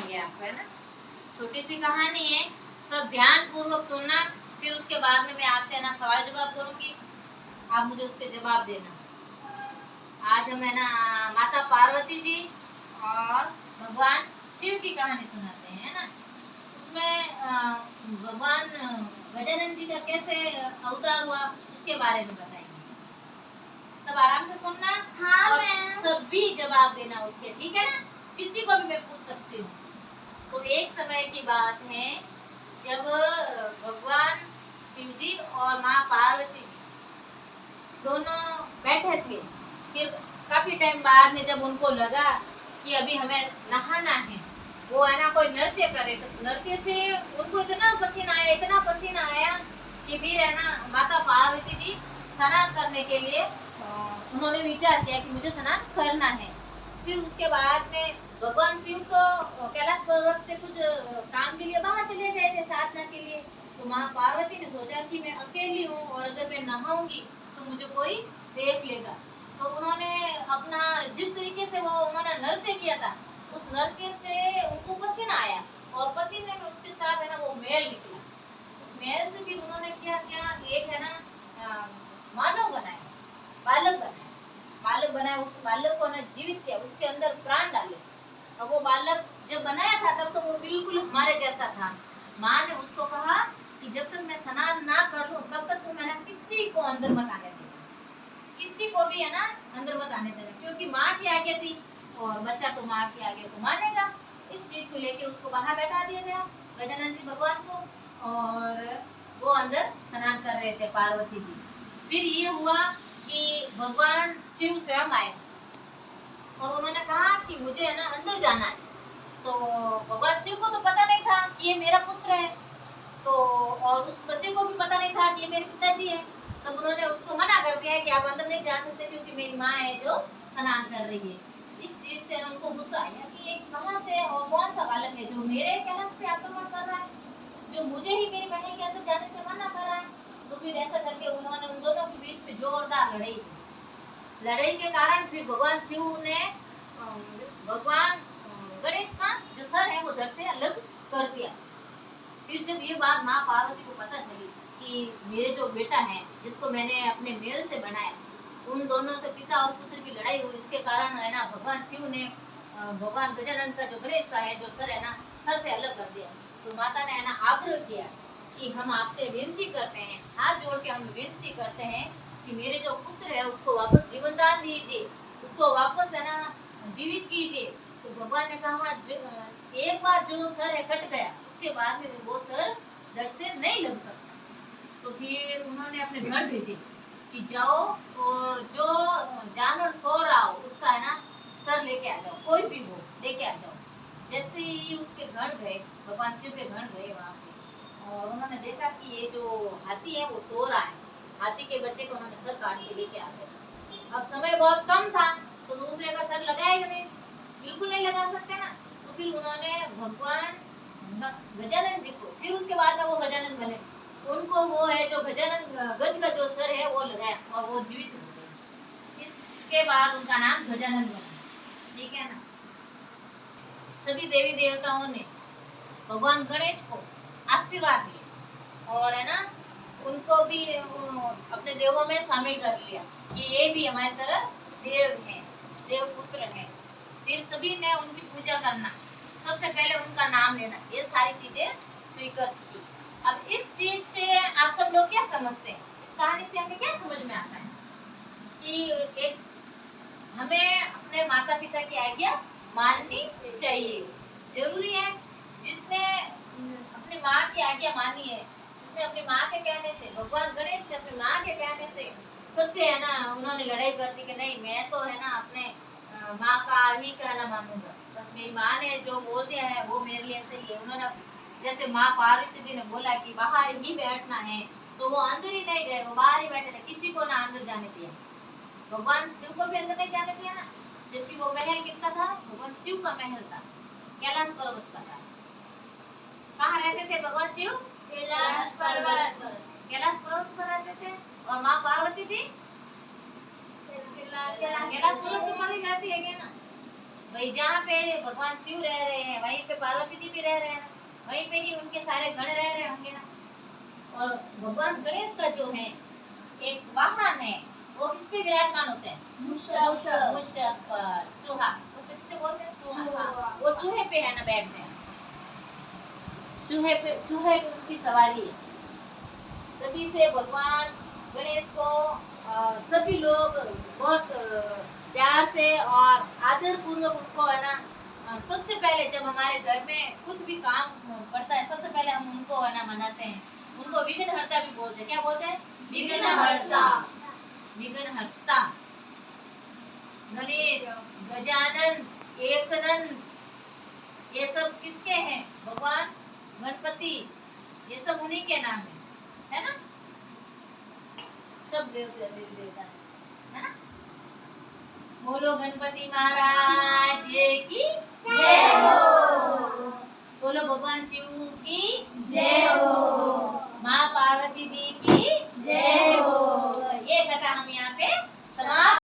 सुनाएंगे आपको, है ना। छोटी सी कहानी है, सब ध्यान पूर्वक सुनना। फिर उसके बाद में मैं आपसे है ना सवाल जवाब करूंगी, आप मुझे उसके जवाब देना। आज हम है ना माता पार्वती जी और भगवान शिव की कहानी सुनाते हैं, है ना। उसमें भगवान गजानन जी का कैसे अवतार हुआ उसके बारे में बताएंगे। सब आराम से सुनना। हाँ, और सभी जवाब देना उसके, ठीक है ना। किसी को भी मैं पूछ सकती हूँ। तो एक समय की बात है जब भगवान शिव जी और माँ पार्वती जी दोनों बैठे थे। फिर काफी टाइम बाद में जब उनको लगा कि अभी हमें नहाना है, वो है ना कोई नृत्य करे, तो नृत्य से उनको इतना पसीना आया कि फिर है ना माता पार्वती जी स्नान करने के लिए उन्होंने विचार किया कि मुझे स्नान करना है। फिर उसके बाद में भगवान शिव तो कैलाश पर्वत से कुछ काम के लिए बाहर चले गए थे साधना के लिए। तो माँ पार्वती ने सोचा कि मैं अकेली हूँ और अगर मैं नहाऊंगी तो मुझे कोई देख लेगा। तो उन्होंने अपना जिस तरीके से वो उन्होंने नृत्य किया था, उस नृत्य से उनको पसीना आया और पसीने में उसके साथ है ना वो मैल निकला। उस मैल से फिर उन्होंने क्या किया, एक है ना मानव बनाया, बालक बनाया। उस बालक को ना जीवित किया, उसके अंदर प्राण डाले। और वो बालक जब बनाया था तब तो वो बिल्कुल हमारे जैसा था। माँ ने उसको कहा कि जब तक मैं स्नान ना कर लूं तब तक तुम है ना किसी को अंदर मत आने देना, किसी को भी है ना अंदर मत आने देना, क्योंकि माँ की आज्ञा थी और बच्चा तो माँ की आज्ञा को मानेगा। इस चीज को लेके उसको बाहर बैठा दिया गया गजानन जी भगवान को, और वो अंदर स्नान कर रहे थे पार्वती जी। फिर ये हुआ कि भगवान शिव स्वयं आए और उन्होंने कहा कि मुझे है ना अंदर जाना है। तो भगवान शिव को तो पता नहीं था कि ये मेरा पुत्र है, तो और उस बच्चे को भी पता नहीं था कि ये मेरे पिताजी है। तब उन्होंने उसको मना कर दिया कि आप अंदर नहीं जा सकते क्योंकि मेरी माँ है जो स्नान कर रही है। इस चीज से उनको गुस्सा आया कि ये कहाँ से और कौन सा बालक है जो मेरे कैलाश पे आक्रमण कर रहा है, जो मुझे ही मेरी बहन के अंदर जाने से मना कर रहा है। तो फिर ऐसा करके उन्होंने उन दोनों के बीच में जोरदार लड़ाई हुई। लड़ाई के कारण फिर भगवान शिव ने भगवान गणेश का जो सर है वो धड़ से अलग कर दिया। फिर जब ये बात माँ पार्वती को पता चली कि मेरे जो बेटा है जिसको मैंने अपने मेल से बनाया, उन दोनों से पिता और पुत्र की लड़ाई हुई, इसके कारण है ना भगवान शिव ने भगवान गजानन का जो गणेश का है जो सर है ना सर से अलग कर दिया। तो माता ने है ना आग्रह किया कि हम आपसे विनती करते हैं, हाथ जोड़ के हम विनती करते हैं कि मेरे जो पुत्र है उसको वापस जीवन दान दीजिए, उसको वापस है ना जीवित कीजिए। तो भगवान ने कहा एक बार जो सर है कट गया उसके बाद में वो सर धड़ से नहीं लग सकता। तो फिर उन्होंने अपने घर भेजे कि जाओ और जो जानवर सो रहा हो उसका है ना सर लेके आ जाओ, कोई भी हो लेके आ जाओ। जैसे ही उसके घर गए, भगवान शिव के घर गए वहाँ पे, और उन्होंने देखा कि ये जो हाथी है वो सो रहा है। हाथी के बच्चे को उन्होंने सर काट के लेके आ गए। अब समय बहुत कम था तो दूसरे का सर लगाएगा नहीं, बिल्कुल नहीं लगा सकते ना। तो फिर उन्होंने भगवान गजानन जी को, फिर उसके बाद में वो गजानन बने, उनको वो है जो गजानन गज का जो सर है वो लगाया और वो जीवित हो गए। इसके बाद उनका नाम गजानन बना, ठीक है ना। सभी देवी देवताओं ने भगवान गणेश को आशीर्वाद दिया और है ना उनको भी अपने देवों में शामिल कर लिया कि ये भी हमारी तरह देव हैं, देव पुत्र हैं। फिर सभी ने उनकी पूजा करना, सबसे पहले उनका नाम लेना, ये सारी चीजें स्वीकृत की। अब इस चीज से आप सब लोग क्या समझते हैं, इस कहानी से हमें क्या समझ में आता है कि एक हमें अपने माता पिता की आज्ञा माननी चाहिए, जरूरी है। जिसने अपनी माँ की आज्ञा मानी है, उसने अपनी माँ के कहने से, भगवान गणेश ने अपनी माँ के कहने से सबसे है ना उन्होंने लड़ाई कर दी कि नहीं मैं तो है ना अपने माँ का ही कहना मानूंगा, बस मेरी माँ ने जो बोल दिया है वो मेरे लिए सही है। उन्होंने जैसे माँ पार्वती जी ने बोला कि बाहर ही बैठना है तो वो अंदर ही नहीं गए, वो बाहर ही बैठे थे, किसी को ना अंदर जाने दिया। भगवान शिव को भी अंदर नहीं जाने दिया ना, जबकि वो महल कितना था, भगवान शिव का महल था, कैलाश पर्वत का था। कहाँ रहते थे भगवान शिव? कैलाश पर्वत पर। कैलाश पर्वत पर रहते थे। और माँ पार्वती जी कैलाश पर्वत पर ही रहती है क्या ना भाई, जहाँ पे भगवान शिव रह रहे हैं वहीं पे पार्वती जी भी रह रहे हैं, वहीं पे ही उनके सारे गण रह रहे होंगे ना। और भगवान गणेश का जो है एक वाहन है, वो किस पे विराजमान होते हैं? मूषक। मूषक पर, चूहा, उसे किसे बोलते हैं? चूहा। वो चूहे पे है ना, बैठते हैं चूहे पे, चूहे की उनकी सवारी है। तभी से भगवान गणेश को सभी लोग बहुत प्यार से और आदर पूर्वक उनको है ना, सबसे पहले जब हमारे घर में कुछ भी काम पड़ता है, सबसे पहले हम उनको है ना मनाते हैं। उनको विघ्नहर्ता भी बोलते हैं। क्या बोलते हैं? विघ्नहर्ता। विघ्नहर्ता। गणेश, गजानन, एकदंत, ये सब किसके हैं? भगवान गणपति, ये सब उन्हीं के नाम है ना? सब देवता देवी देवता है ना? बोलो गणपति महाराज की जय हो। बोलो भगवान शिव की जय हो। माँ पार्वती जी की जय हो। ये कथा हम यहाँ पे समाप्त